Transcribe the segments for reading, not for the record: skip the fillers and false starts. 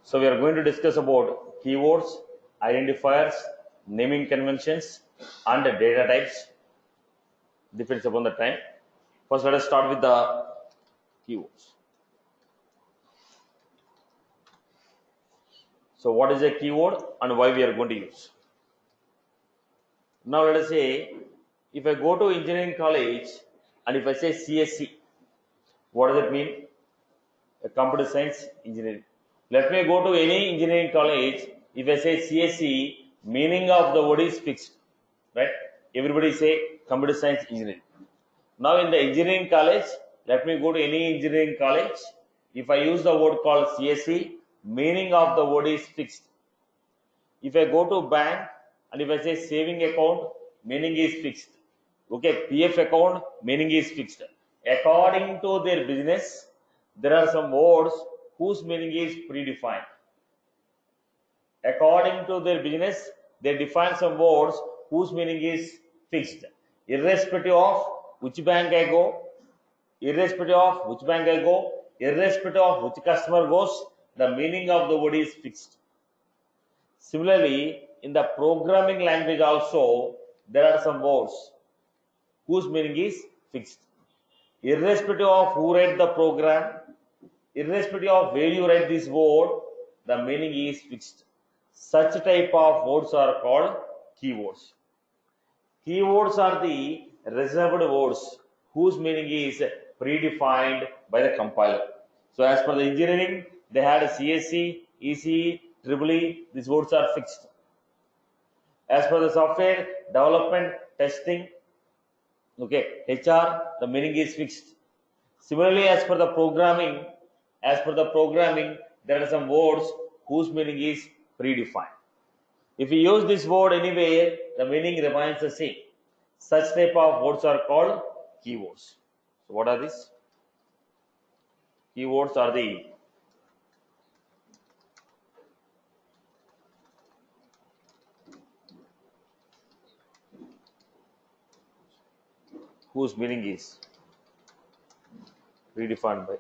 So we are going to discuss about keywords, identifiers, naming conventions, and data types. Depends upon the time. First, let us start with the keywords. So what is a keyword and why we are going to use? Now let us say, if I go to engineering college and if I say CSC, what does it mean? A computer science engineering. Let me go to any engineering college. If I say CSC, meaning of the word is fixed, right? Everybody say computer science engineering. Now in the engineering college, let me go to any engineering college. If I use the word called CSC, meaning of the word is fixed. If I go to bank and if I say saving account, meaning is fixed. Okay, PF account, meaning is fixed. According to their business, there are some words whose meaning is predefined. According to their business, they define some words whose meaning is fixed. Irrespective of which bank I go, irrespective of which customer goes, the meaning of the word is fixed. Similarly, in the programming language also, there are some words whose meaning is fixed. Irrespective of who write the program, irrespective of where you write this word, the meaning is fixed. Such type of words are called keywords. Keywords are the reserved words whose meaning is predefined by the compiler. So as per the engineering, they had a CSC, ECE, EEE, these words are fixed. As per the software development, testing, okay, HR, the meaning is fixed. Similarly, as per the programming, there are some words whose meaning is predefined. If you use this word anywhere, the meaning remains the same. Such type of words are called keywords. So what are these? Keywords are the whose meaning is predefined by.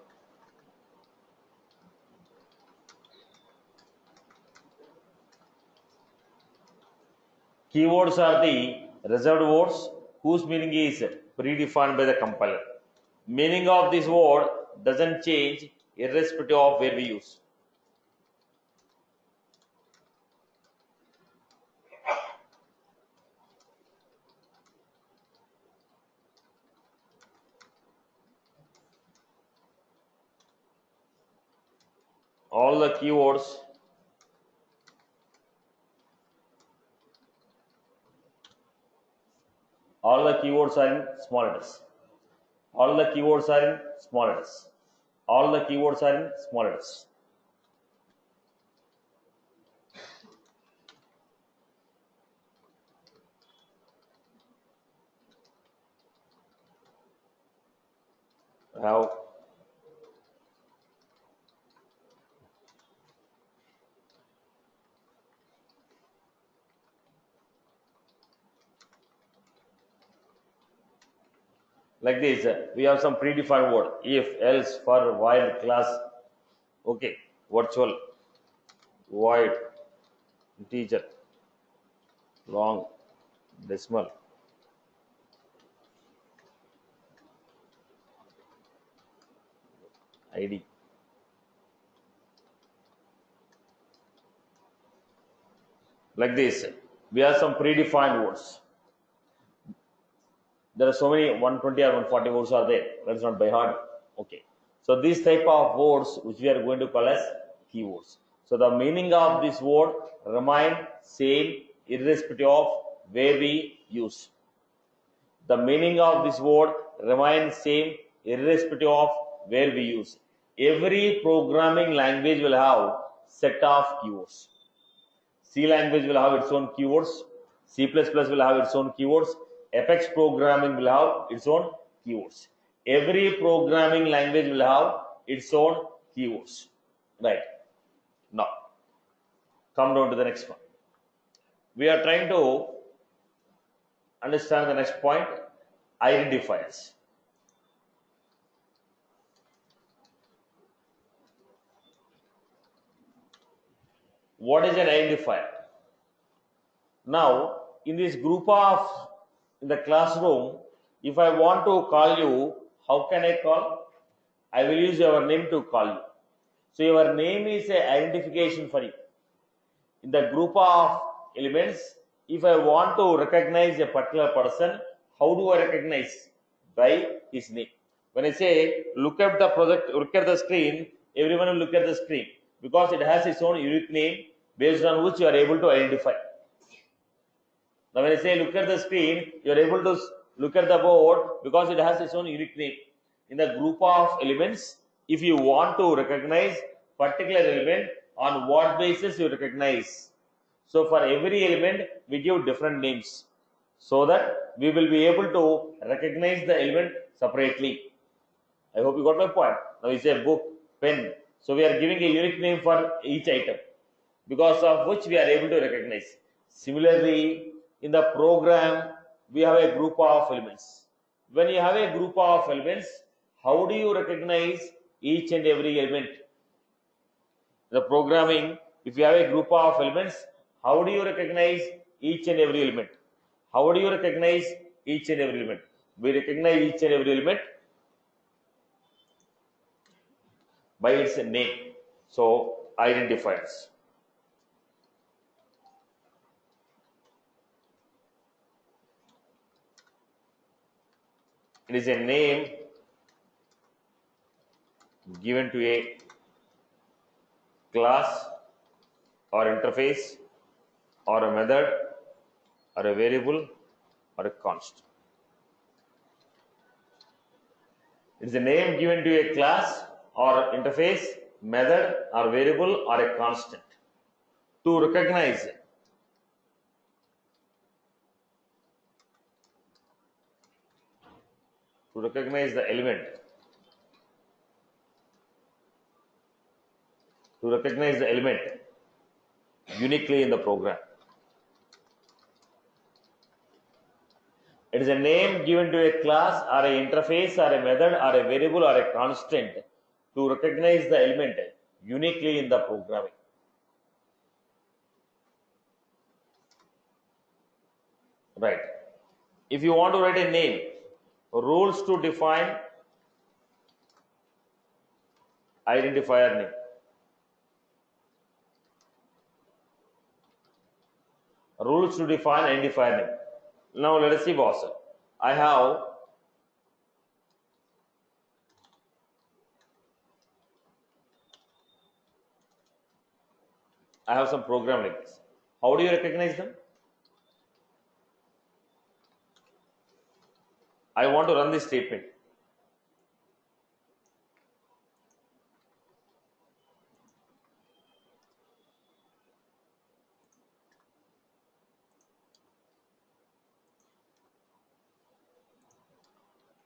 Keywords are the reserved words whose meaning is predefined by the compiler. Meaning of this word doesn't change irrespective of where we use. All the keywords are in small letters. All the keywords are in small letters. All the keywords are in small letters. Have like this, we have some predefined word: if, else, for, while, class, okay, virtual, void, integer, long, decimal, id. Like this, we have some predefined words. There are so many 120 or 140 words are there. That's not by heart. Okay. So these type of words which we are going to call as keywords. So the meaning of this word remain same irrespective of where we use. The meaning of this word remains same irrespective of where we use. Every programming language will have set of keywords. C language will have its own keywords. C++ will have its own keywords. Apex programming will have its own keywords. Every programming language will have its own keywords. Right. Now, come down to the next one. We are trying to understand the next point, identifiers. what is an identifier? Now, in this group of, in the classroom, if I want to call you, how can I call? I will use your name to call you. So your name is a identification for you. In the group of elements, if I want to recognize a particular person, how do I recognize? By his name. When I say look at the project, look at the screen, everyone will look at the screen because it has its own unique name based on which you are able to identify. Now when I say look at the screen, you are able to look at the board because it has its own unique name. In the group of elements, if you want to recognize particular element, on what basis you recognize? So for every element, we give different names so that we will be able to recognize the element separately. I hope you got my point. Now we say book, pen. So we are giving a unique name for each item because of which we are able to recognize. Similarly, in the program, we have a group of elements. When you have a group of elements, how do you recognize each and every element? The programming, if you have a group of elements, how do you recognize each and every element? How do you recognize each and every element? We recognize each and every element by its name. So, identifiers. It is a name given to a class or interface or a method or a variable or a constant. It is a name given to a class or interface, method or variable or a constant to recognize the element, uniquely in the program. It is a name given to a class or an interface or a method or a variable or a constant to recognize the element uniquely in the programming. Right. If you want to write a name, rules to define identifier name. Rules to define identifier name. Now let us see, boss. I have some program like this. How do you recognize them? I want to run this statement.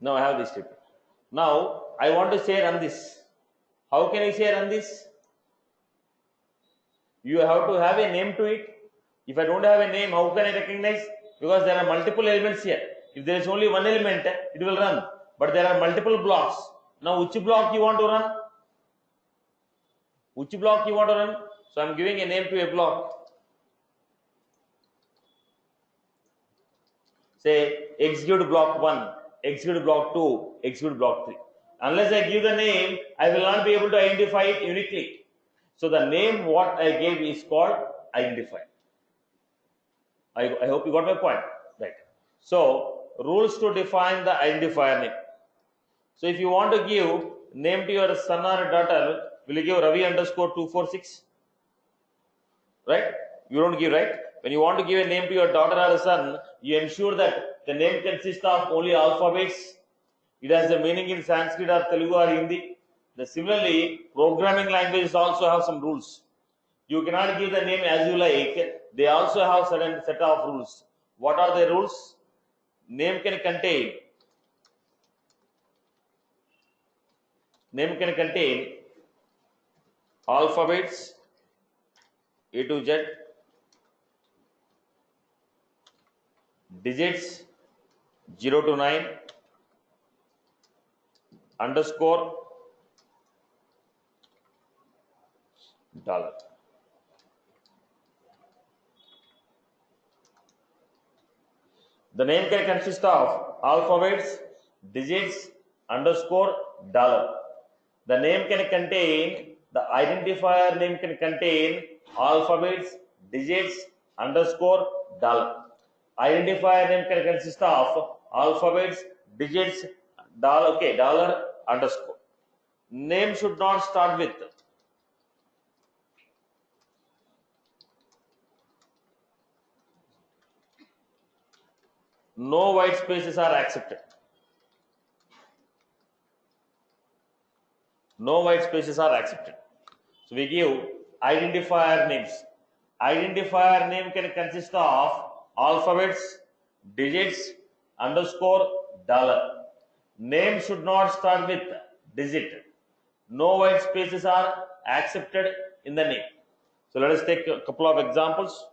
Now I have this statement. Now I want to say run this. How can I say run this? You have to have a name to it. If I don't have a name, how can I recognize? Because there are multiple elements here. If there is only one element, it will run. But there are multiple blocks. Now which block you want to run? Which block you want to run? So I am giving a name to a block. Say execute block 1, execute block 2, execute block 3. Unless I give the name, I will not be able to identify it uniquely. So the name what I gave is called identifier. I hope you got my point. Right. So rules to define the identifier name. So if you want to give name to your son or daughter, will you give Ravi underscore 246? Right? You don't give, right? When you want to give a name to your daughter or son, you ensure that the name consists of only alphabets. It has a meaning in Sanskrit or Telugu or Hindi. Similarly, programming languages also have some rules. You cannot give the name as you like. They also have certain set of rules. What are the rules? Name can contain alphabets A to Z, digits 0 to 9, underscore, dollar. The name can consist of alphabets, digits, underscore, dollar. The name can contain, the identifier name can contain alphabets, digits, underscore, dollar. Identifier name can consist of alphabets, digits, dollar, okay, dollar, underscore. Name should not start with no white spaces are accepted. No white spaces are accepted. So we give identifier names. Identifier name can consist of alphabets, digits, underscore, dollar. Name should not start with digit. No white spaces are accepted in the name. So let us take a couple of examples.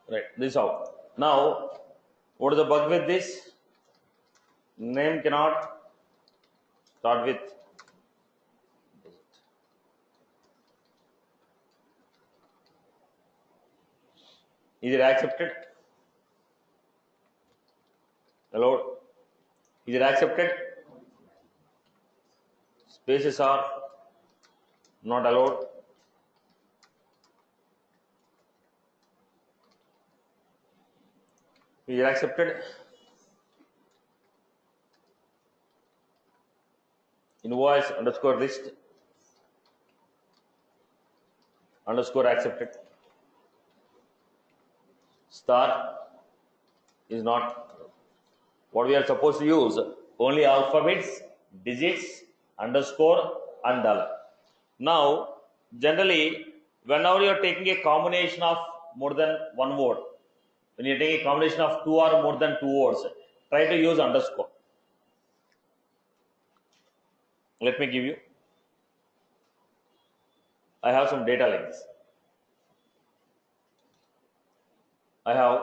Right, this out. Now, what is the bug with this? Name cannot start with digit. Is it accepted? Allowed? Is it accepted? Spaces are not allowed. Is it accepted? Invoice underscore list underscore accepted. Star is not. What we are supposed to use only alphabets, digits, underscore, and dollar. Now, generally, whenever you are taking a combination of more than one word, when you are taking a combination of two or more than two words, try to use underscore. Let me give you. I have some data like this. I have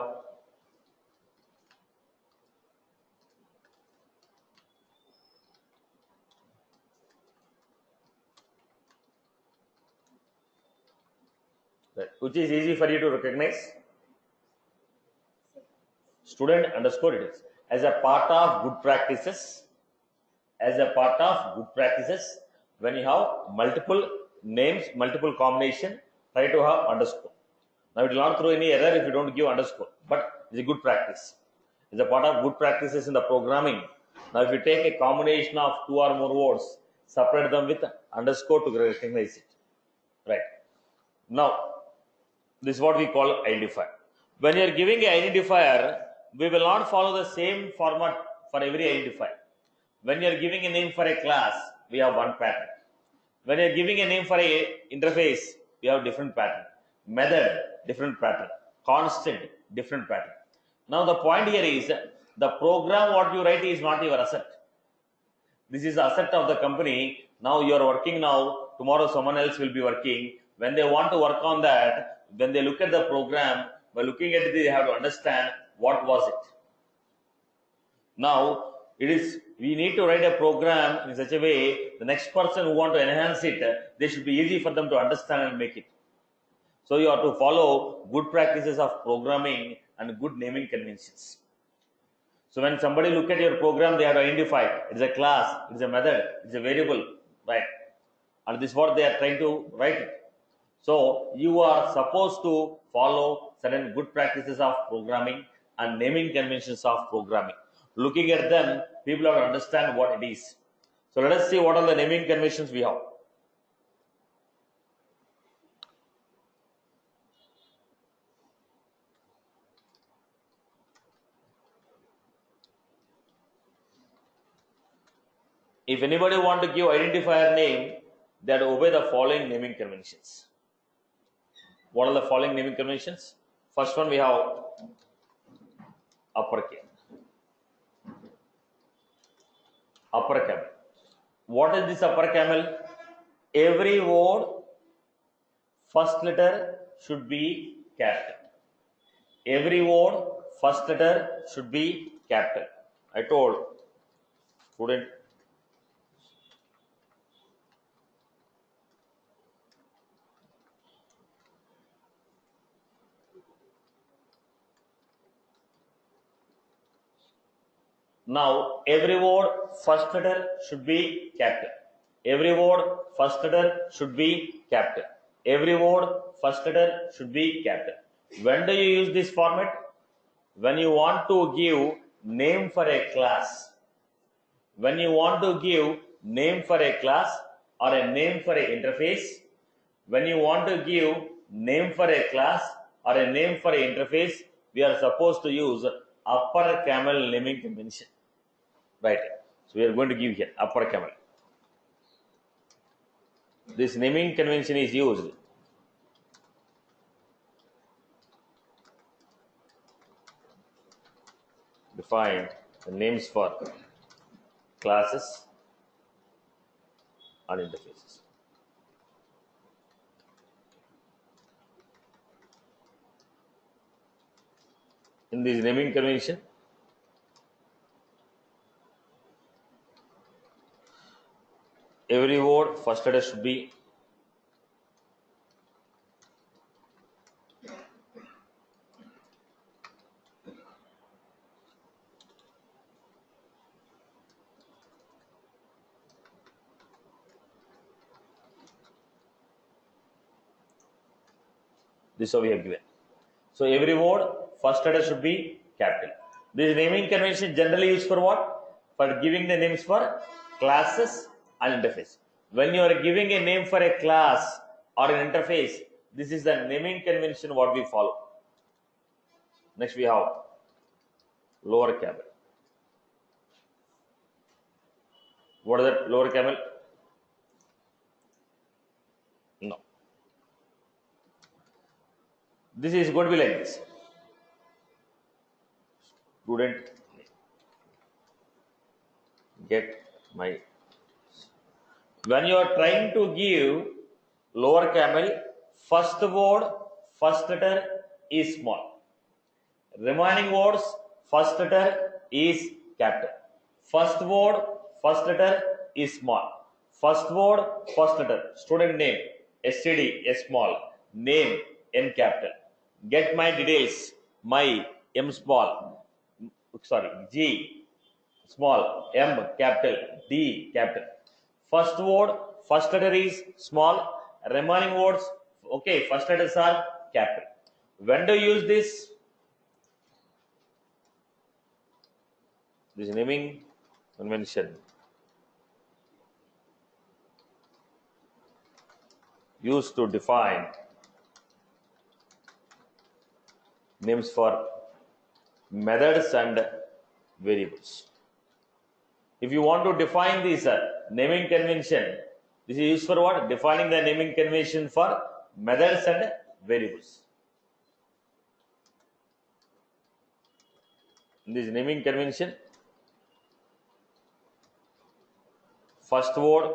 that, which is easy for you to recognize. Student underscore it is. As a part of good practices, when you have multiple names, multiple combination, try to have underscore. Now it will not throw any error if you don't give underscore, but it's a good practice. It's a part of good practices in the programming. Now if you take a combination of two or more words, separate them with underscore to recognize it. Right. Now, this is what we call identifier. When you are giving an identifier, we will not follow the same format for every identifier. When you are giving a name for a class, we have one pattern. When you are giving a name for a interface, we have different pattern. Method, different pattern. Constant, different pattern. Now the point here is, the program what you write is not your asset. This is the asset of the company. Now you are working now, tomorrow someone else will be working. When they want to work on that, when they look at the program, by looking at it, they have to understand what was it. Now, we need to write a program in such a way, the next person who want to enhance it, they should be easy for them to understand and make it. So you have to follow good practices of programming and good naming conventions. So when somebody look at your program, they have to identify it is a class, it is a method, it is a variable, right? And this is what they are trying to write it. So you are supposed to follow certain good practices of programming and naming conventions of programming. Looking at them, people have to understand what it is. So let us see what are the naming conventions we have. If anybody want to give identifier name, that obey the following naming conventions. What are the following naming conventions? First one we have upper camel. Upper camel. What is this upper camel? Every word first letter should be capital. Every word first letter should be capital. I told student. Now every word first letter should be capital. Every word first letter should be capital. Every word first letter should be capital. When do you use this format? When you want to give name for a class. When you want to give name for a class or a name for a interface. When you want to give name for a class or a name for a interface, we are supposed to use upper camel naming convention. Right. So we are going to give here upper camel. This naming convention is used define the names for classes and interfaces. In this naming convention, every word first letter should be this is how we have given. So every word first letter should be capital. This naming convention generally used for what? For giving the names for classes and interface. When you are giving a name for a class or an interface, this is the naming convention what we follow. Next we have lower camel. What is that lower camel? No. This is going to be like this. Student, get my. When you are trying to give lower camel, first word, first letter is small. Remaining words, first letter is capital. First word, first letter is small. First word, first letter. Student name, STD, S small. Name, N capital. Get my details, my, M small. Sorry, G small, M capital, D capital. First word, first letter is small. Remaining words, okay, first letters are capital. When do you use this? This naming convention used to define names for methods and variables. If you want to define this naming convention, this is used for what? Defining the naming convention for methods and variables. In this naming convention, first word,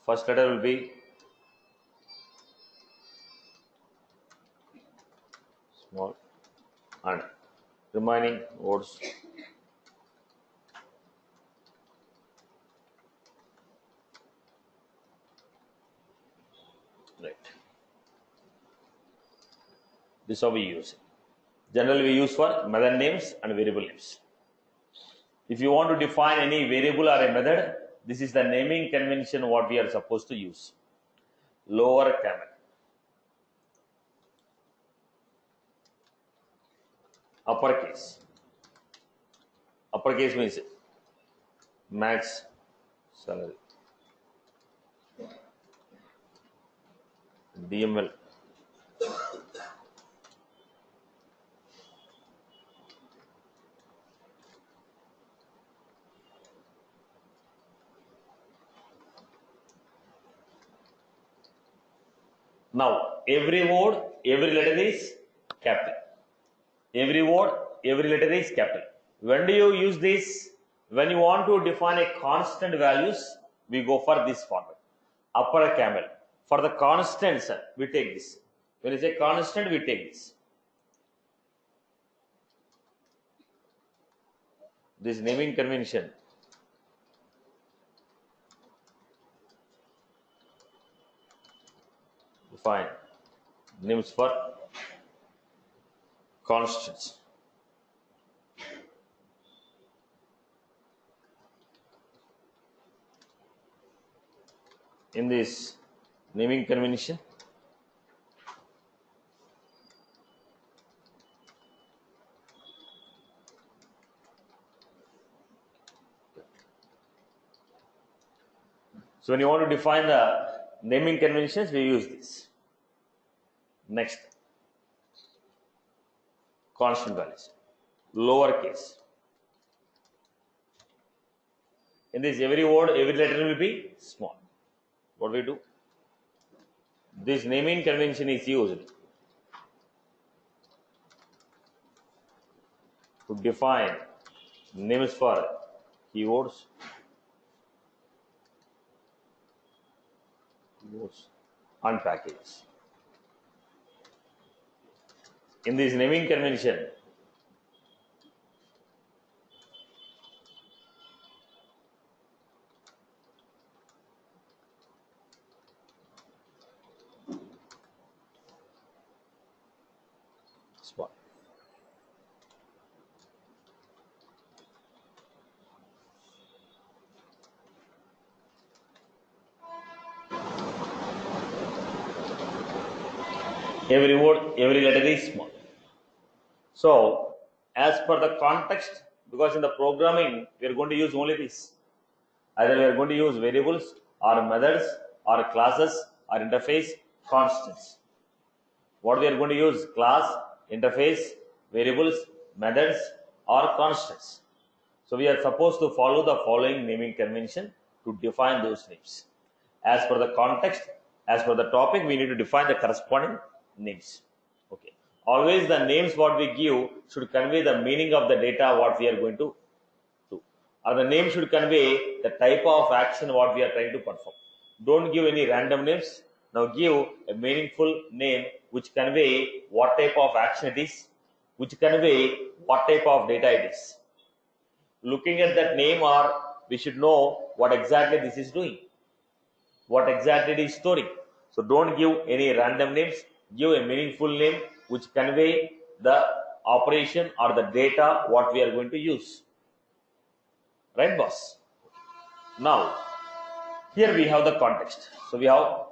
first letter will be small and remaining words right. This is how we use it. Generally we use for method names and variable names. If you want to define any variable or a method, this is the naming convention what we are supposed to use. Lower camel. Uppercase. Uppercase means max salary. DML. Now, every word, every letter is capital. Every word, every letter is capital. When do you use this? When you want to define a constant values, we go for this format. Upper camel. For the constants, we take this. When you say constant, we take this. This naming convention. Define names for constants. In this naming convention, so when you want to define the naming conventions, we use this. Next, constant values, lowercase. In this, every word, every letter will be small. What we do? This naming convention is used to define names for keywords, and packages. In this naming convention, spot. Every word, every letter is small. So, as per the context, because in the programming, we are going to use only this. Either we are going to use variables or methods or classes or interface constants. What we are going to use? Class, interface, variables, methods or constants. So we are supposed to follow the following naming convention to define those names. As per the context, as per the topic, we need to define the corresponding names. Okay. Always the names what we give should convey the meaning of the data what we are going to do. Or the name should convey the type of action what we are trying to perform. Don't give any random names. Now give a meaningful name which convey what type of action it is, which convey what type of data it is. Looking at that name, or we should know what exactly this is doing, what exactly it is storing. So don't give any random names, give a meaningful name which convey the operation or the data what we are going to use. Right, boss? Now, here we have the context. So we have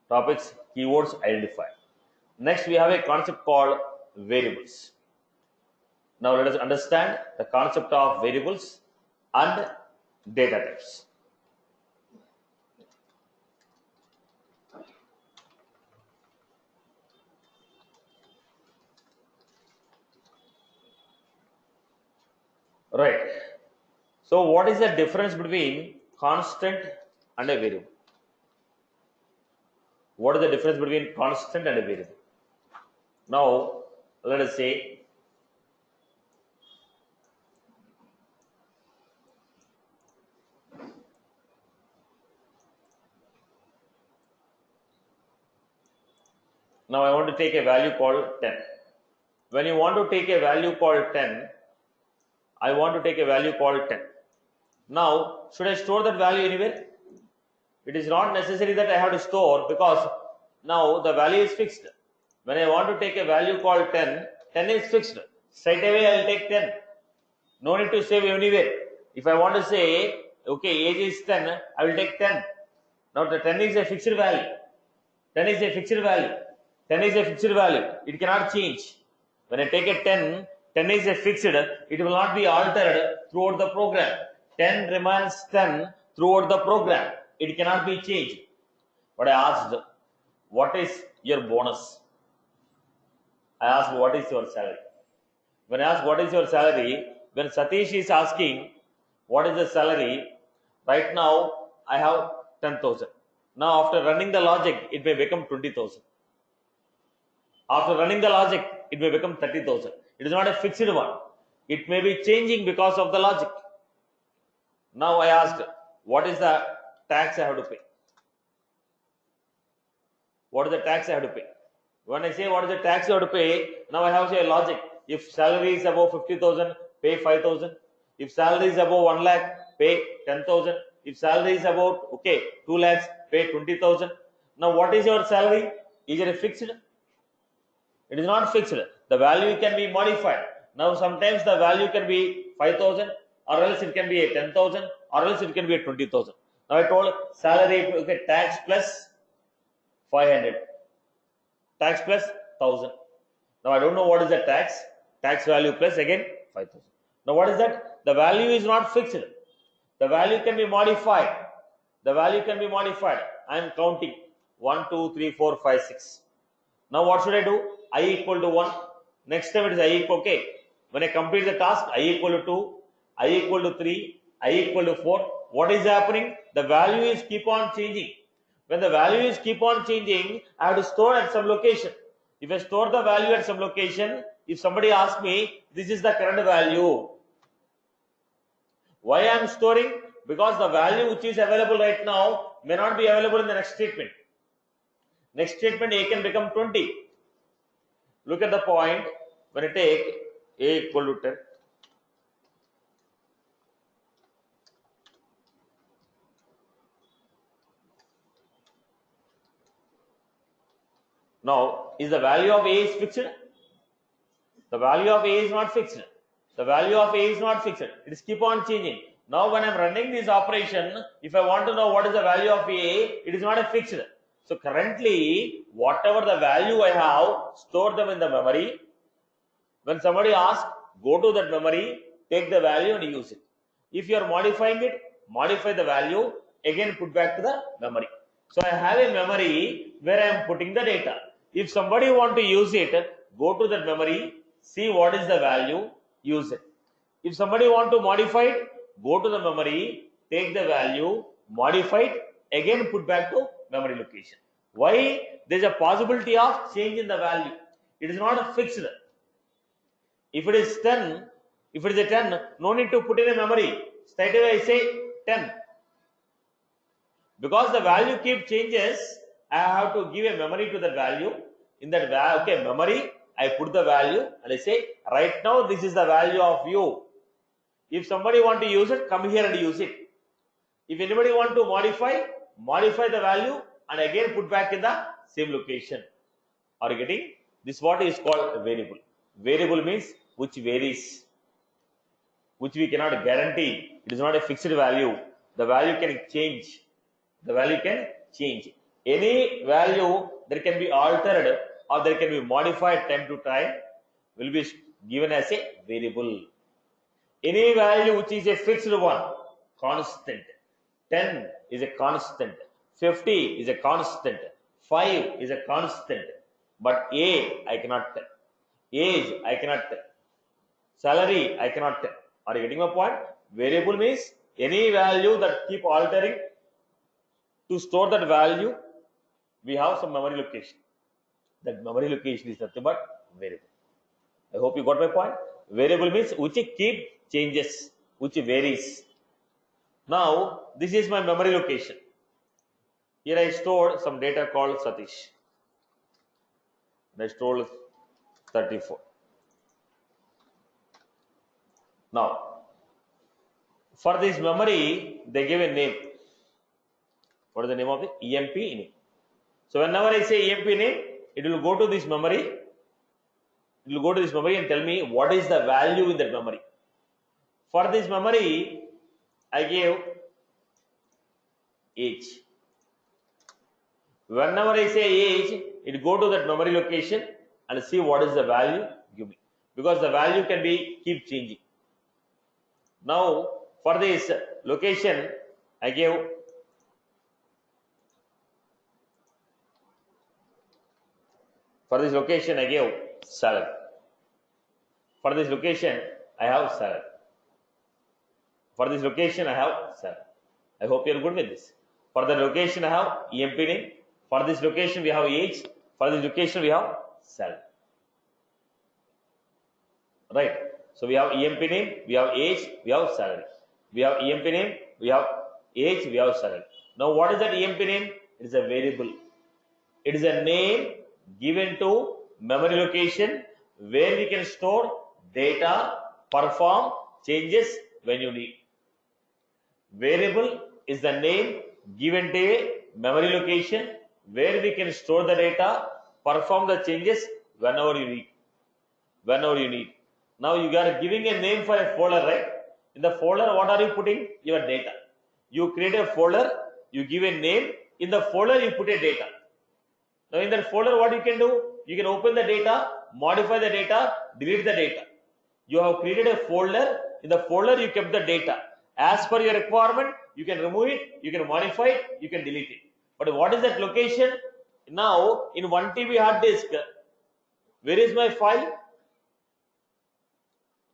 topics, keywords identified. Next, we have a concept called variables. Now let us understand the concept of variables and data types. Right. So what is the difference between constant and a variable? What is the difference between constant and a variable? Now, let us say now I want to take a value called 10. When you want to take a value called 10, I want to take a value called 10. Now, should I store that value anywhere? It is not necessary that I have to store, because now the value is fixed. When I want to take a value called 10, 10 is fixed. Straight away I will take 10. No need to save anywhere. If I want to say, okay, age is 10, I will take 10. Now the 10 is a fixed value. 10 is a fixed value. 10 is a fixed value. It cannot change. When I take a 10, 10 is a fixed. It will not be altered throughout the program. 10 remains 10 throughout the program. It cannot be changed. But I asked, what is your bonus? I asked, what is your salary? When I ask, what is your salary? When Satish is asking, what is the salary? Right now, I have 10,000. Now after running the logic, it may become 20,000. After running the logic, it may become 30,000. It is not a fixed one. It may be changing because of the logic. Now I asked, what is the tax I have to pay? What is the tax I have to pay? When I say what is the tax you have to pay, now I have to say a logic. If salary is above 50,000, pay 5,000. If salary is above 1 lakh, pay 10,000. If salary is about 2 lakhs, pay 20,000. Now what is your salary? Is it fixed? It is not fixed. The value can be modified. Now sometimes the value can be 5,000, or else it can be a 10,000, or else it can be a 20,000. Now I told salary, tax plus 500, tax plus 1,000. Now I don't know what is the tax value plus again 5,000. Now what is that? The value is not fixed. The value can be modified. The value can be modified. I am counting 1, 2, 3, 4, 5, 6. Now what should I do? I equal to 1. Next time it is I equal, when I complete the task, I equal to 2, I equal to 3, I equal to 4. What is happening? The value is keep on changing. When the value is keep on changing, I have to store at some location. If I store the value at some location, if somebody asks me, this is the current value. Why I am storing? Because the value which is available right now may not be available in the next statement. Next statement, A can become 20. Look at the point. When I take A equal to 10. Now, is the value of A is fixed? The value of A is not fixed. The value of A is not fixed. It is keep on changing. Now, when I am running this operation, if I want to know what is the value of A, it is not a fixed. So, currently, whatever the value I have, store them in the memory. When somebody asks, go to that memory, take the value and use it. If you are modifying it, modify the value, again put back to the memory. So, I have a memory where I am putting the data. If somebody want to use it, go to that memory, see what is the value, use it. If somebody want to modify it, go to the memory, take the value, modify it, again put back to memory location. Why? There is a possibility of change in the value. It is not a fixed. If it is 10, if it is a 10, no need to put in a memory. Straight away I say 10. Because the value keep changes, I have to give a memory to that value. In that memory, I put the value and I say, right now this is the value of you. If somebody want to use it, come here and use it. If anybody want to modify the value and again put back in the same location. Are you getting? This what is called a variable. Variable means which varies, which we cannot guarantee. It is not a fixed value. The value can change. The value can change. Any value that can be altered or there can be modified time to time will be given as a variable. Any value which is a fixed one, constant. 10 is a constant. 50 is a constant. 5 is a constant. But A, I cannot tell. Age, I cannot tell. Salary, I cannot tell. Are you getting my point? Variable means any value that keep altering. To store that value, we have some memory location. That memory location is nothing but variable. I hope you got my point. Variable means which keep changes, which varies. Now, this is my memory location. Here I stored some data called Satish. And I stored 34. Now, for this memory, they give a name. What is the name of it? EMP name. So whenever I say EMP name, it will go to this memory. It will go to this memory and tell me what is the value in that memory. For this memory, I gave age. Whenever I say age, it go to that memory location and see what is the value give me. Because the value can be keep changing. Now for this location, I gave for this location I gave salary. For this location I have salary. For this location I have salary. I hope you are good with this. For the location I have EMP name. For this location we have age. For this location we have salary. Right. So we have EMP name, we have age, we have salary. We have EMP name, we have age, we have salary. Now what is that EMP name? It is a variable. It is a name given to memory location where we can store data, perform changes when you need. Variable is the name given to a memory location where we can store the data, perform the changes whenever you need. Whenever you need. Now you are giving a name for a folder, right? In the folder, what are you putting? Your data. You create a folder, you give a name. In the folder, you put a data. Now in that folder, what you can do? You can open the data, modify the data, delete the data. You have created a folder. In the folder, you kept the data. As per your requirement, you can remove it, you can modify it, you can delete it. But what is that location? Now in 1 TB hard disk, where is my file?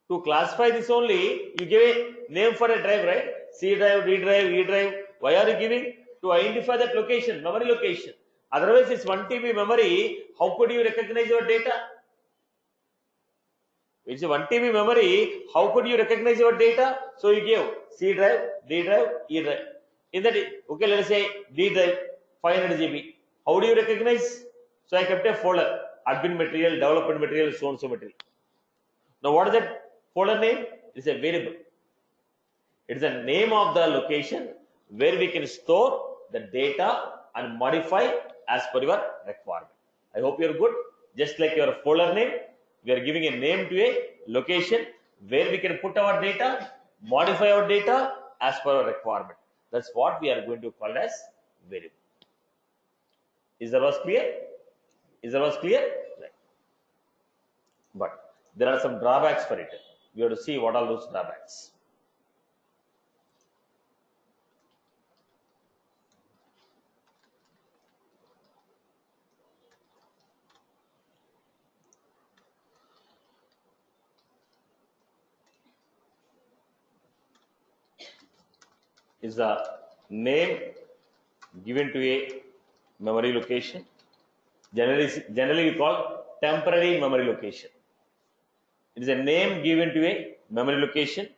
To classify this only, you give a name for a drive, right? C drive, D drive, E drive. Why are you giving? To identify that location, memory location. Otherwise, it's 1 TB memory. How could you recognize your data? It's a 1 TB memory. How could you recognize your data? So you give C drive, D drive, E drive. In that, okay, let us say D drive, 500 GB. How do you recognize? So I kept a folder, admin material, development material, so and so material. Now what is that folder name? It's a variable. It is the name of the location where we can store the data and modify as per your requirement. I hope you are good. Just like your folder name, we are giving a name to a location where we can put our data, modify our data as per our requirement. That's what we are going to call as variable. Is that was clear? Is that was clear? Right. But there are some drawbacks for it. We have to see what are those drawbacks. Is the name given to a memory location. Generally we call temporary memory location. It is a name given to a memory location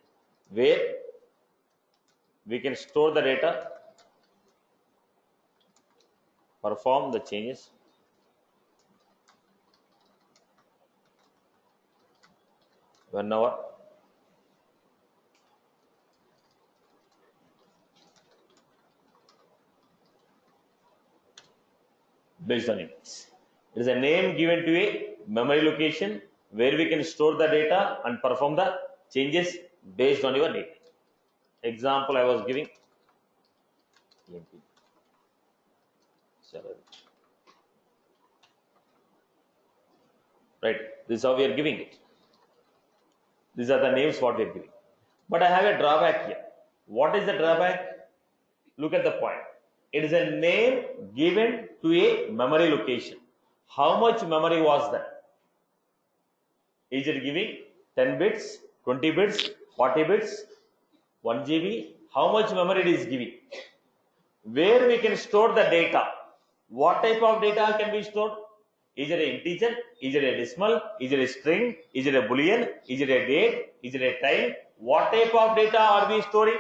where we can store the data, perform the changes, whenever based on images. It is a name given to a memory location where we can store the data and perform the changes based on your data. Example I was giving. Right. This is how we are giving it. These are the names what we are giving. But I have a drawback here. What is the drawback? Look at the point. It is a name given to a memory location. How much memory was that? Is it giving 10 bits, 20 bits, 40 bits, 1 GB? How much memory it is giving? Where we can store the data? What type of data can be stored? Is it an integer? Is it a decimal? Is it a string? Is it a boolean? Is it a date? Is it a time? What type of data are we storing?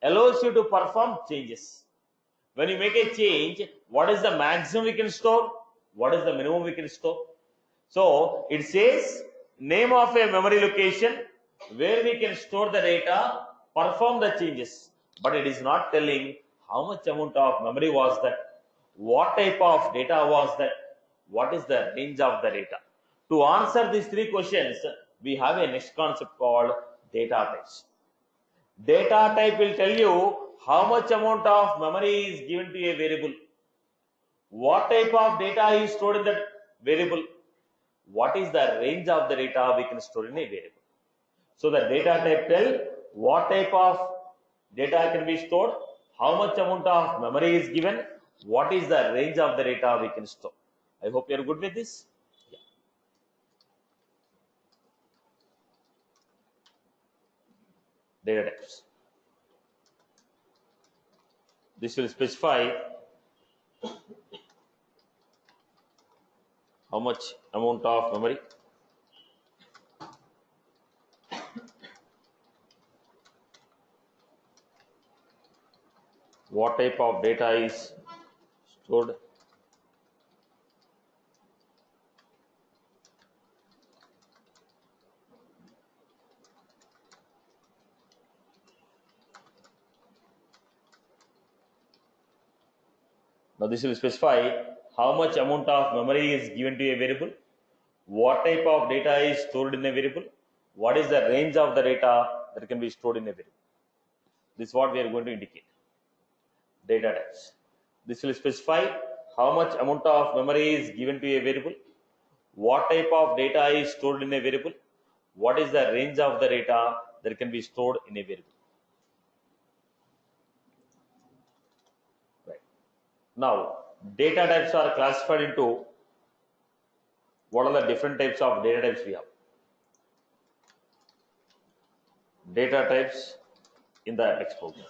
Allows you to perform changes. When you make a change, what is the maximum we can store? What is the minimum we can store? So it says name of a memory location where we can store the data, perform the changes. But it is not telling how much amount of memory was that, what type of data was that, what is the range of the data. To answer these three questions, we have a next concept called data types. Data type will tell you how much amount of memory is given to a variable, what type of data is stored in that variable, what is the range of the data we can store in a variable. So the data type tell what type of data can be stored, how much amount of memory is given, what is the range of the data we can store. I hope you are good with this. Yeah. Data types. This will specify how much amount of memory, what type of data is stored, now this will specify how much amount of memory is given to a variable, what type of data is stored in a variable, what is the range of the data that can be stored in a variable. This is what we are going to indicate. Data types. This will specify how much amount of memory is given to a variable, what type of data is stored in a variable, what is the range of the data that can be stored in a variable. Right. Now, data types are classified into what are the different types of data types we have. Data types in the Apex program.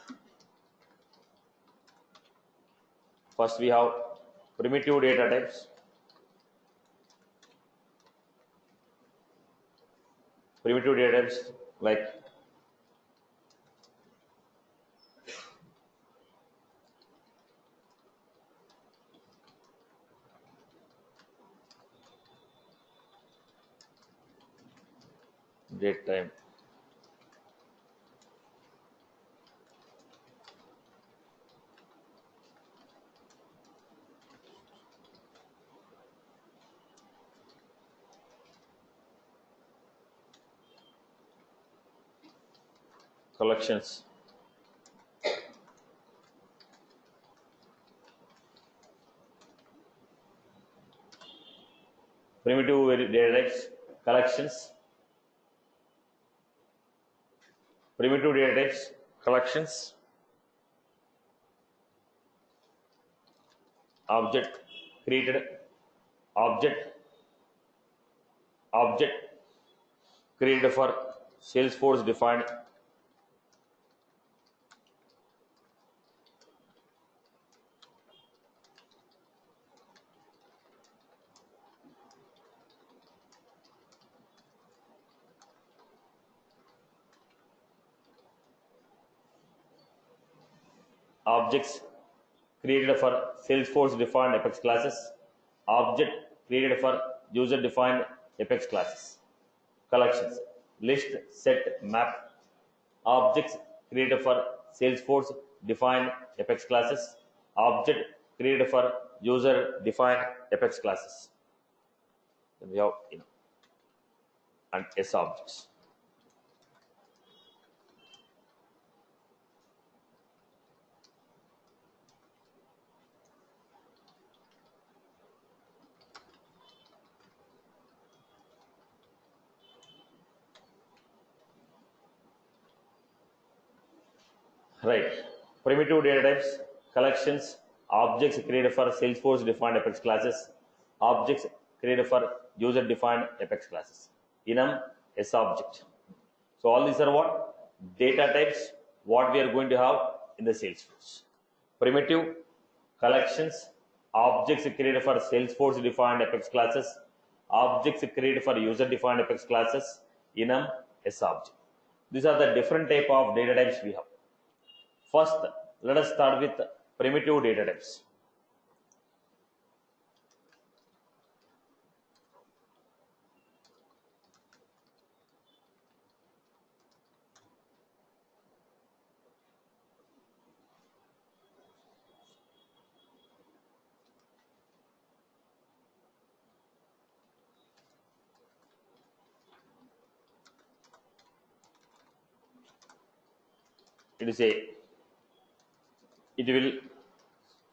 First, we have primitive data types. Primitive data types like date time, collections, primitive data types, collections, primitive data types, collections, object created, object created for Salesforce defined, objects created for Salesforce defined Apex classes, object created for user defined Apex classes, collections, list, set, map, objects created for Salesforce defined Apex classes, object created for user defined Apex classes. Then we have and S objects. Right. Primitive data types, collections, objects created for Salesforce defined Apex classes, objects created for user defined Apex classes. Enum, S object. So all these are what? Data types, what we are going to have in the Salesforce. Primitive, collections, objects created for Salesforce defined Apex classes, objects created for user defined Apex classes, enum, S object. These are the different type of data types we have. First, let us start with primitive data types. It will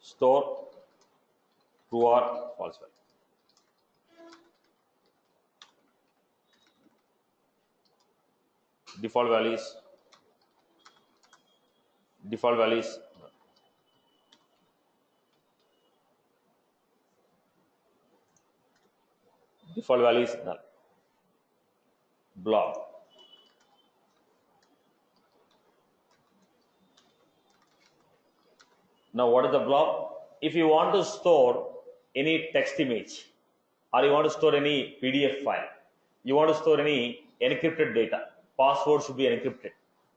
store true or false value. Default values, default values, default values null. Blob. Now what is the blob? If you want to store any text image, or you want to store any PDF file, you want to store any encrypted data, password should be encrypted,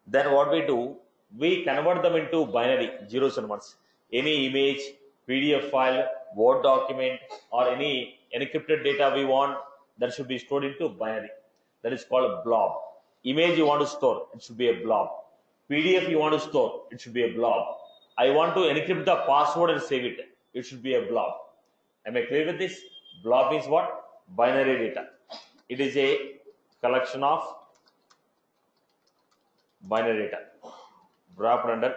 then what we do, we convert them into binary, zeros and ones. Any image, PDF file, Word document, or any encrypted data we want, that should be stored into binary. That is called a blob. Image you want to store, it should be a blob. PDF you want to store, it should be a blob. I want to encrypt the password and save it, it should be a blob. Am I clear with this? Blob means what? Binary data. It is a collection of binary data wrapped under.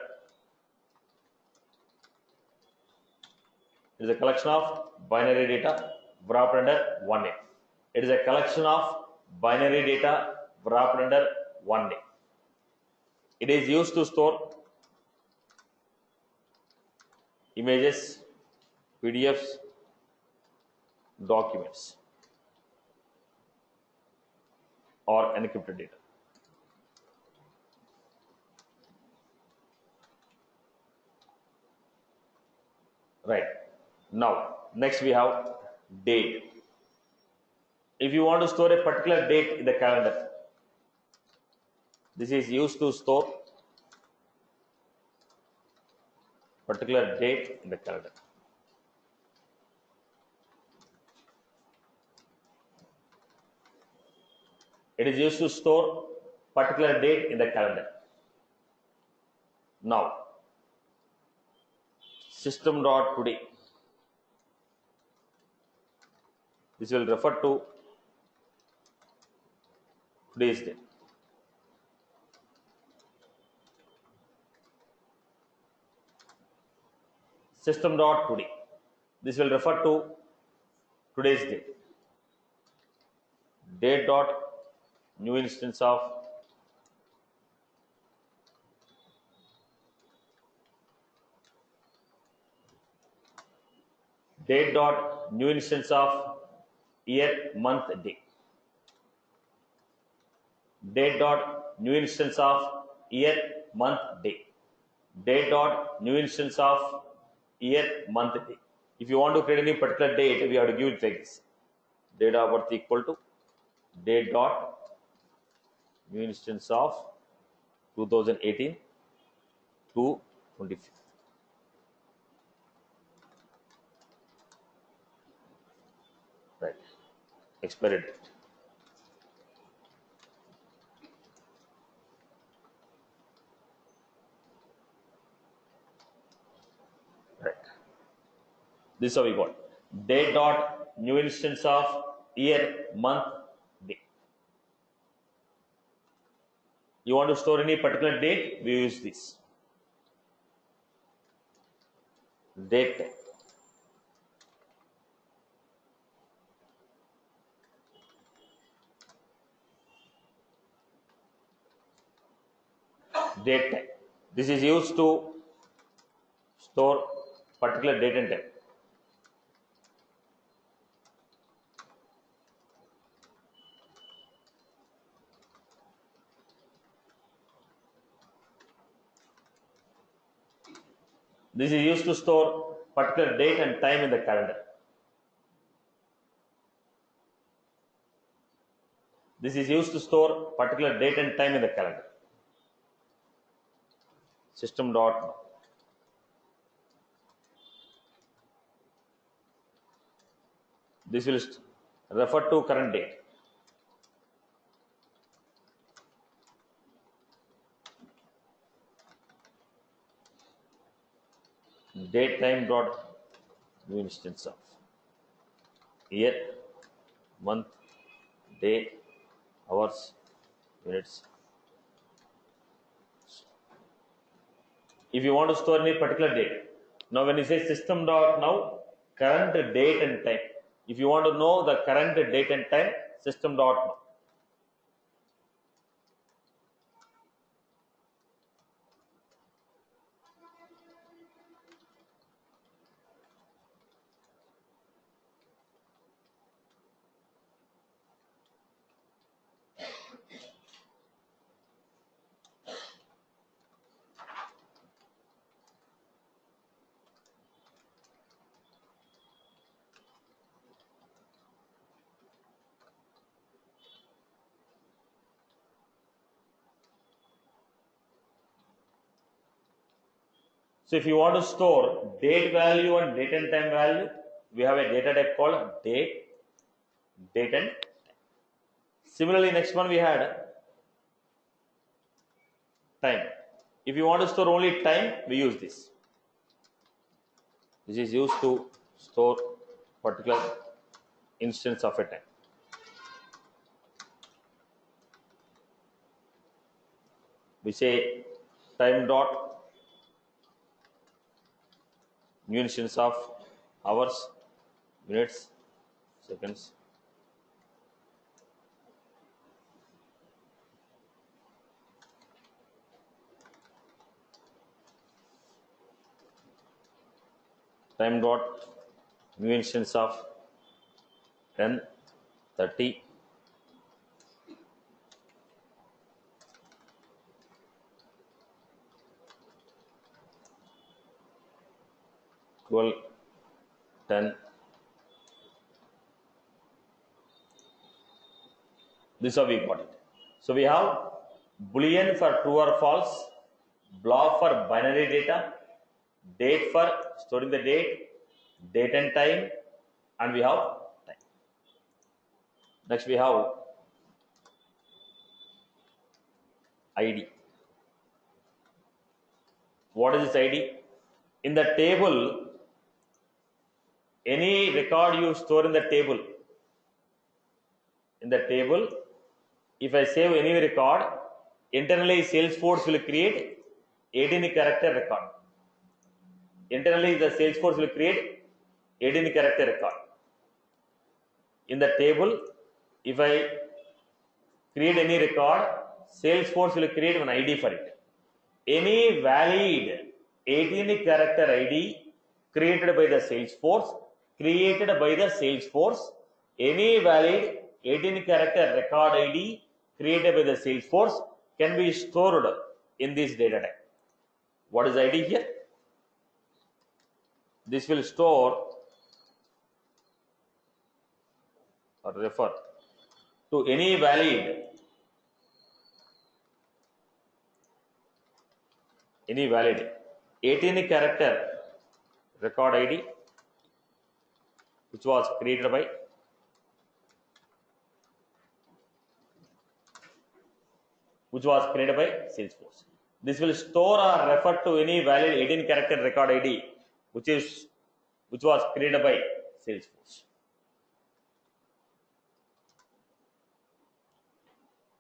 It is a collection of binary data wrapped under one name. It is a collection of binary data wrapped under one name. It is used to store images, PDFs, documents, or encrypted data. Right. Now, next we have date. If you want to store a particular date in the calendar, this is used to store particular date in the calendar. It is used to store particular date in the calendar. Now, system.today. This will refer to today's date. System.today. This will refer to today's date. Date dot new instance of date dot new instance of year, month, day. Date dot new instance of year, month, day. Date dot new instance of year, month, day. If you want to create any particular date, we have to give it like this. Date of birth equal to date dot new instance of 2018 to 25th. Right. Expiry date. Right. This is how we got date dot new instance of year, month, day. You want to store any particular date, we use this. Date type. Date type. This is used to store particular date and time. This is used to store particular date and time in the calendar. This is used to store particular date and time in the calendar. System dot. This will refer to current date. Date time dot new instance of year, month, day, hours, minutes. If you want to store any particular date, now when you say system dot now, current date and time. If you want to know the current date and time, system dot now. So if you want to store date value and date and time value, we have a data type called date and time. Similarly, next one we had time. If you want to store only time, we use this. This is used to store particular instance of a time. We say time dot new instance of hours, minutes, seconds. Time dot new instance of 10, 30, 12, 10. This is how we got it. So we have boolean for true or false, block for binary data, date for storing the date and time, and we have time. Next we have ID. What is this ID? In the table, any record you store in the table, if I save any record, internally Salesforce will create 18 character record. Internally the Salesforce will create 18 character record. In the table, if I create any record, Salesforce will create an ID for it. Any valid 18 character ID created by the Salesforce, any valid 18 character record ID created by the Salesforce can be stored in this data type. What is ID here? This will store or refer to any valid 18 character record ID which was created by Salesforce. This will store or refer to any valid 18 character record ID which was created by Salesforce.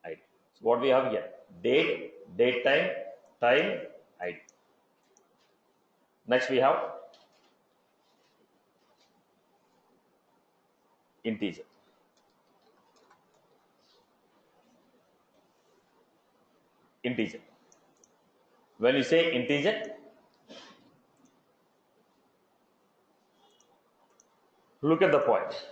ID. So what we have here? Date time ID. Next we have integer. When you say integer, look at the point.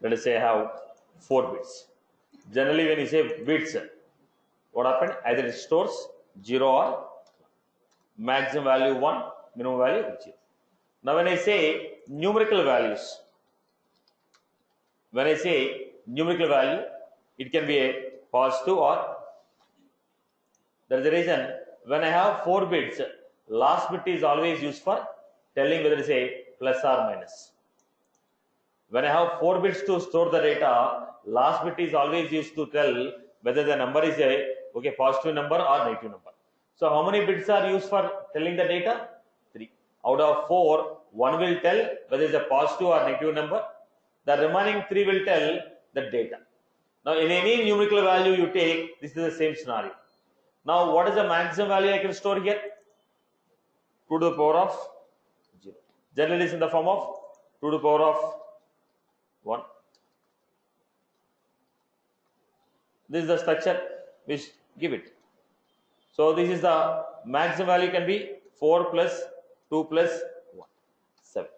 Let us say I have 4 bits. Generally, when you say bits, what happens? Either it stores 0 or maximum value 1, minimum value 0. Now, when I say numerical values, it can be a positive or there is a reason when I have 4 bits, last bit is always used for telling whether it is a plus or minus. When I have 4 bits to store the data, last bit is always used to tell whether the number is a positive number or negative number. So how many bits are used for telling the data? 3. Out of 4, 1 will tell whether it's a positive or negative number. The remaining 3 will tell the data. Now in any numerical value you take, this is the same scenario. Now what is the maximum value I can store here? 2 to the power of 0. Generally it's in the form of 2 to the power of 1. This is the structure which give it. So this is the maximum value can be 4 plus 2 plus 1, 7.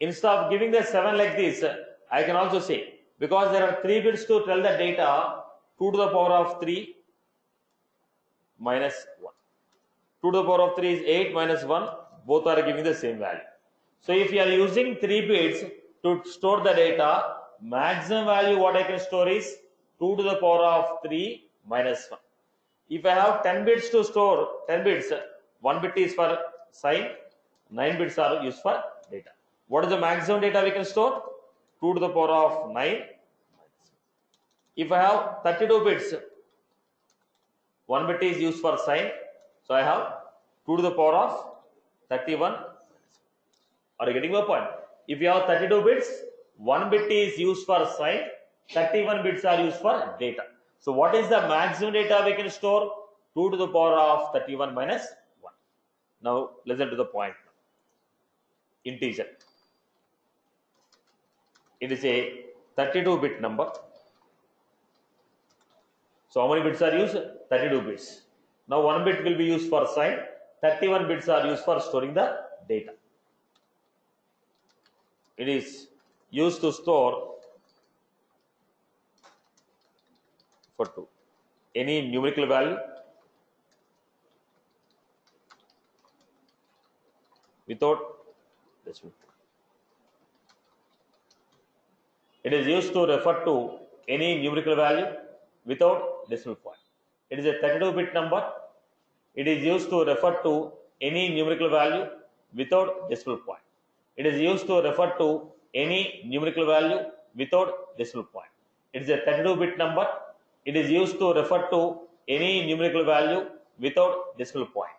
Instead of giving the 7 like this, I can also say, because there are 3 bits to tell the data, 2 to the power of 3 minus 1. 2 to the power of 3 is 8 minus 1, both are giving the same value. So if you are using 3 bits to store the data, maximum value what I can store is 2 to the power of 3 minus 1. If I have 10 bits to store, 10 bits, 1 bit is for sign, 9 bits are used for data. What is the maximum data we can store? 2 to the power of 9. If I have 32 bits, 1 bit is used for sign, so I have 2 to the power of 31. Are you getting my point? If you have 32 bits, 1 bit is used for sign, 31 bits are used for data. So what is the maximum data we can store? 2 to the power of 31 minus 1. Now listen to the point. Integer. It is a 32-bit number. So how many bits are used? 32 bits. Now 1 bit will be used for sign, 31 bits are used for storing the data. It is used to store for 2 any numerical value without decimal. It is used to refer to any numerical value without decimal point. It is a 32-bit number. It is used to refer to any numerical value without decimal point. It is used to refer to any numerical value without decimal point. It is a 32-bit number. It is used to refer to any numerical value without decimal point.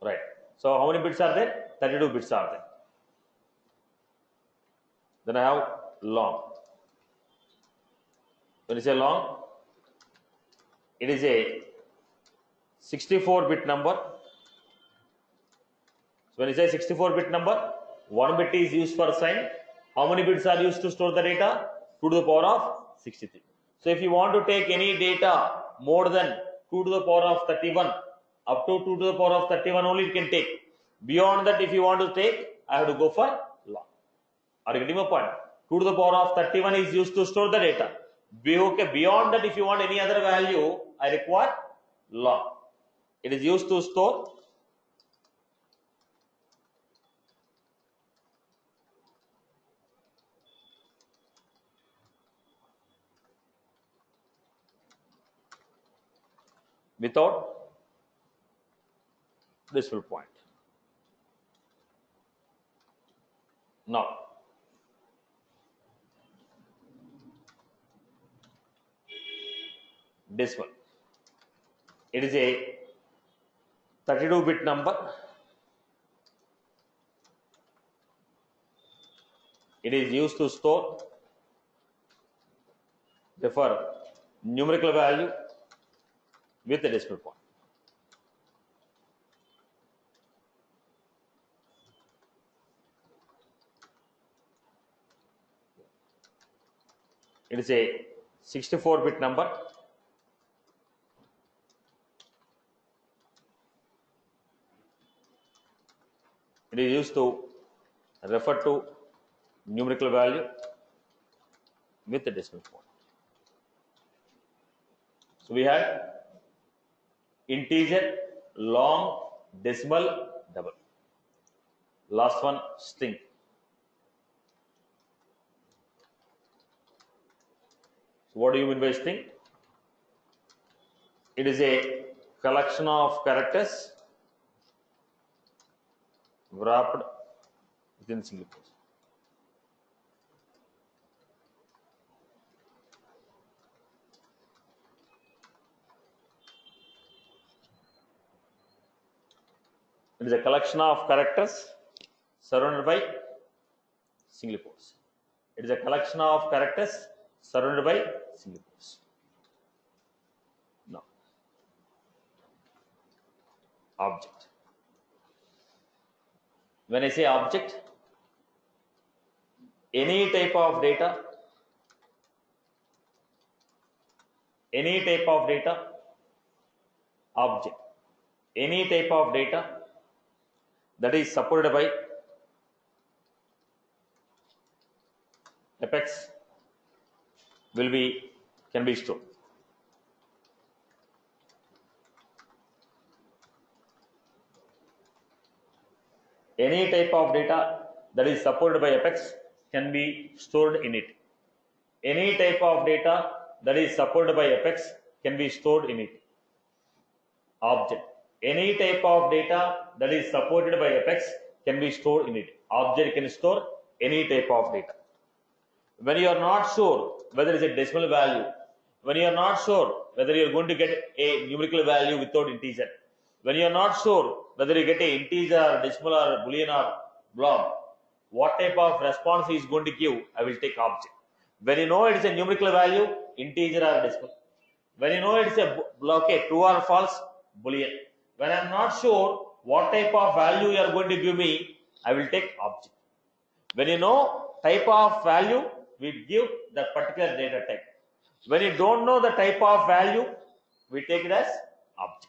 Right. So how many bits are there? 32 bits are there. Then I have long. When you say long, it is a 64-bit number. So when you say 64-bit number, 1 bit is used for sign. How many bits are used to store the data? 2 to the power of 63. So if you want to take any data more than 2 to the power of 31, up to 2 to the power of 31 only it can take. Beyond that, if you want to take, I have to go for long. Are you getting my point? 2 to the power of 31 is used to store the data. Beyond that, if you want any other value, I require long. It is used to store without decimal point. Now, decimal. It is a 32-bit number. It is used to store, therefore, numerical value with the decimal point. It is a 64-bit number. It is used to refer to numerical value with the decimal point. So we had integer, long, decimal, double. Last one, string. So what do you mean by string? It is a collection of characters wrapped within single quotes. It is a collection of characters surrounded by single quotes. It is a collection of characters surrounded by single quotes. Now, object. When I say object, any type of data, object, any type of data that is supported by Apex can be stored. Any type of data that is supported by Apex can be stored in it. Any type of data that is supported by Apex can be stored in it. Object. Any type of data that is supported by Apex can be stored in it. Object can store any type of data. When you are not sure whether it's a decimal value, when you are not sure whether you are going to get a numerical value without integer, when you are not sure whether you get a integer, decimal or boolean or blob, what type of response he is going to give, I will take object. When you know it is a numerical value, integer or decimal. When you know it is a okay, true or false, boolean. When I am not sure what type of value you are going to give me, I will take object. When you know type of value, we give the particular data type. When you don't know the type of value, we take it as object.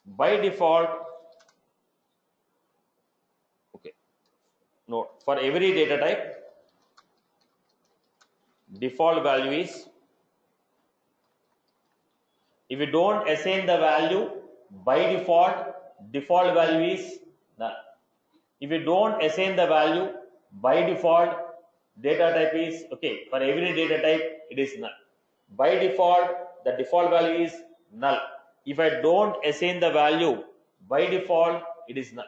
By default, okay, note for every data type, default value is, if you don't assign the value, by default value is null. If you don't assign the value, by default data type is, okay, for every data type it is null. By default, the default value is null. If I don't assign the value, by default it is null.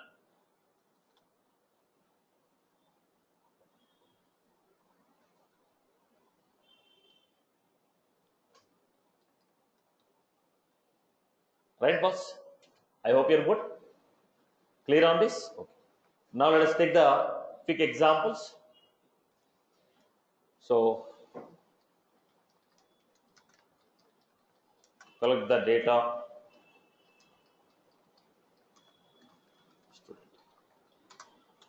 Right, boss? I hope you're good. Clear on this? Okay. Now let us take the quick examples. So collect the data. Student.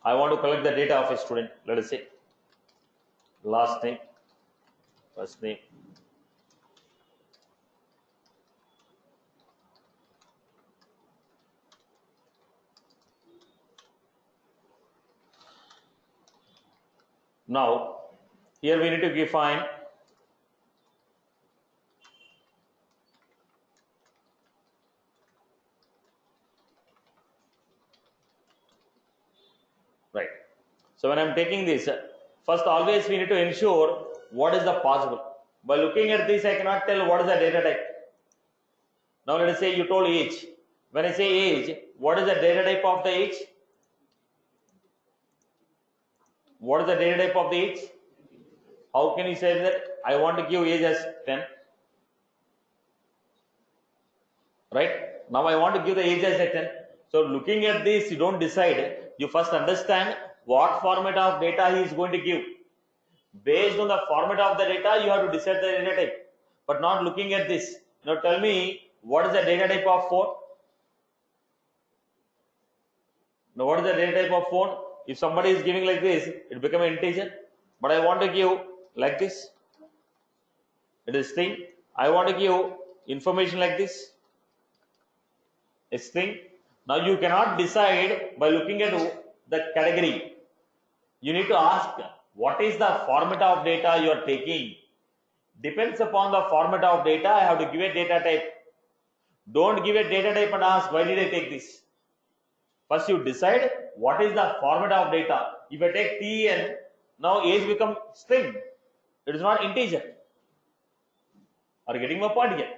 I want to collect the data of a student. Let us say last name, first name, now here we need to define right. So when I'm taking this, first always we need to ensure what is the possible. By looking at this, I cannot tell what is the data type. Now let us say you told age. When I say age, what is the data type of the age? What is the data type of the age? How can you say that I want to give age as 10? Right? Now I want to give the age as 10. So looking at this, you don't decide. You first understand what format of data he is going to give. Based on the format of the data, you have to decide the data type. But not looking at this. Now tell me, what is the data type of 4? Now what is the data type of 4? If somebody is giving like this, it becomes an integer. But I want to give like this. It is string. I want to give information like this. A string. Now you cannot decide by looking at the category. You need to ask what is the format of data you are taking. Depends upon the format of data, I have to give a data type. Don't give a data type and ask why did I take this. First you decide what is the format of data. If I take TN, now age become string. It is not integer. Are you getting my point here?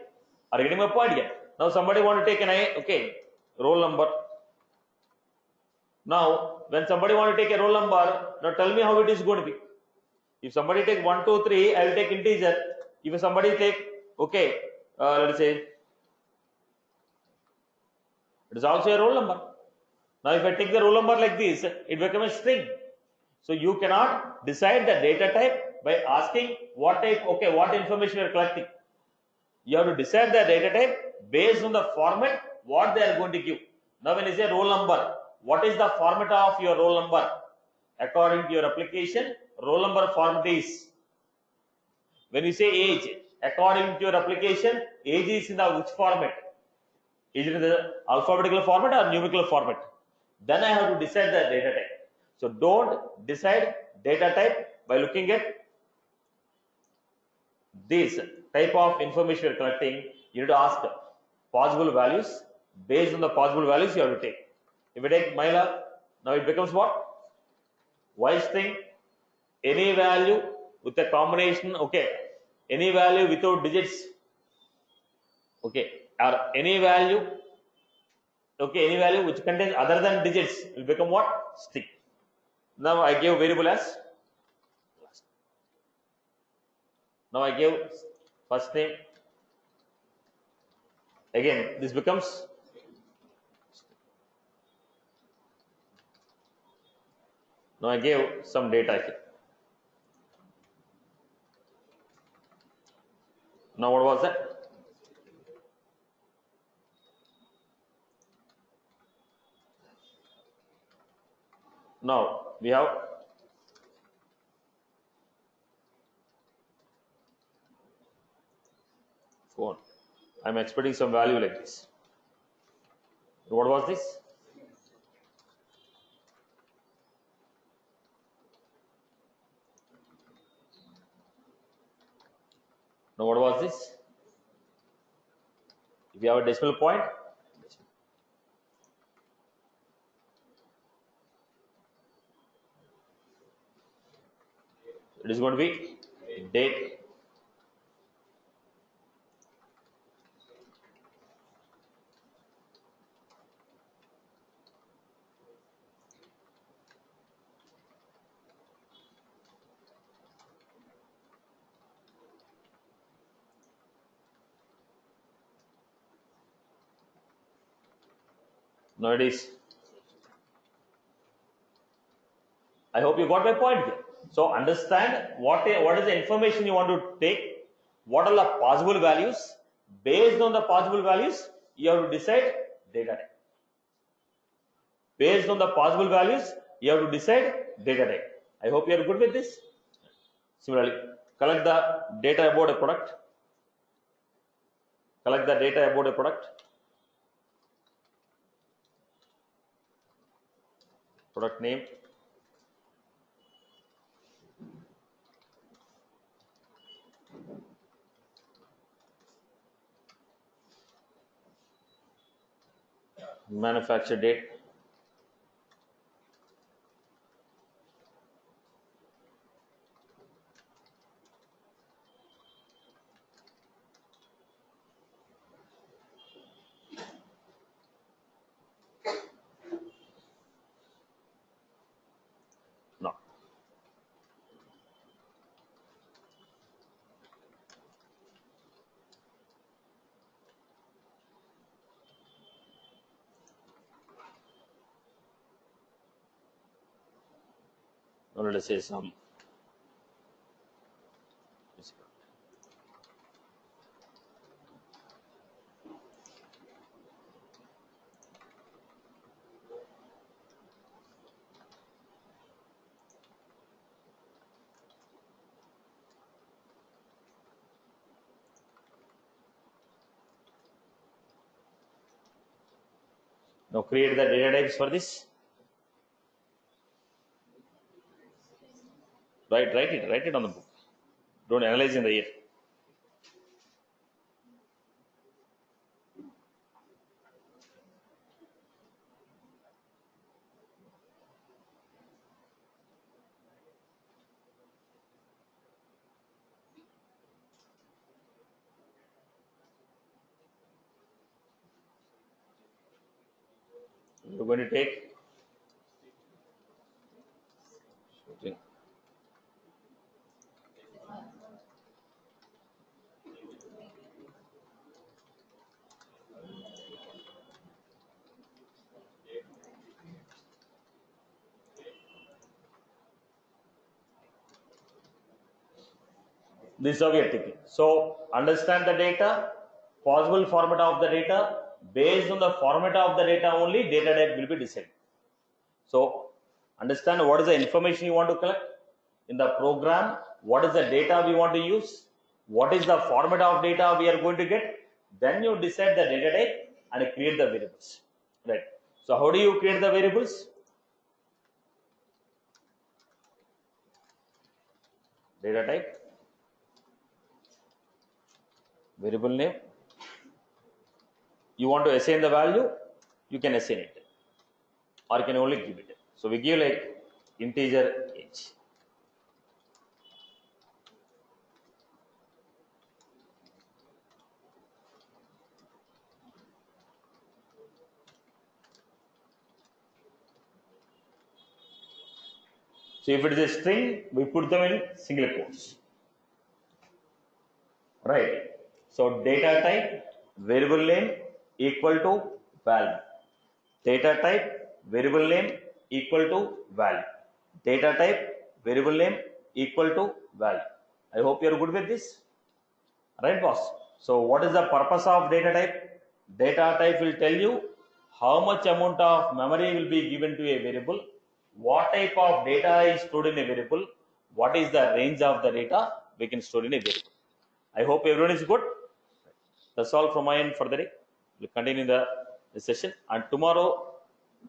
Are you getting my point here? Now somebody want to take an roll number. Now when somebody want to take a roll number, now tell me how it is going to be. If somebody take 1, 2, 3, I will take integer. If somebody take let's say it is also a roll number. Now if I take the roll number like this, it becomes a string. So you cannot decide the data type by asking what type, what information you are collecting. You have to decide the data type based on the format what they are going to give. Now when you say roll number, what is the format of your roll number? According to your application, roll number format is. When you say age, according to your application, age is in the which format? Is it in the alphabetical format or numerical format? Then I have to decide the data type. So don't decide data type by looking at this type of information you are collecting. You need to ask possible values. Based on the possible values you have to take. If we take Myla, now it becomes what? Why string? Any value with a combination, okay, any value without digits, okay, or any value, okay, any value which contains other than digits will become what? String. Now I give variable as, now I give first name, again this becomes, now I gave some data here. Now what was that? Now we have phone. I'm expecting some value like this. What was this? Now what was this? If you have a decimal point, it is going to be date. Now it is. I hope you got my point here. So understand what is the information you want to take, what are the possible values. Based on the possible values, you have to decide data type. Based on the possible values, you have to decide data type. I hope you are good with this. Similarly, collect the data about a product. Collect the data about a product. Product name. Manufacture date. No. Now let us say some. Now create the data types for this. Write it on the book. Don't analyze in the ear. You're going to take shooting. This is how we are taking. So understand the data, possible format of the data. Based on the format of the data only, data type will be decided. So understand what is the information you want to collect in the program, what is the data we want to use, what is the format of data we are going to get. Then you decide the data type and create the variables. Right. So how do you create the variables? Data type, variable name. You want to assign the value, you can assign it, or you can only give it. So we give like integer So if it is a string, we put them in single quotes. Right. So data type variable name equal to value. Data type variable name equal to value. Data type variable name equal to value. I hope you are good with this. Right, boss? So what is the purpose of data type? Data type will tell you how much amount of memory will be given to a variable, what type of data is stored in a variable, what is the range of the data we can store in a variable. I hope everyone is good. That's all from my end for the day. We'll continue the session, and tomorrow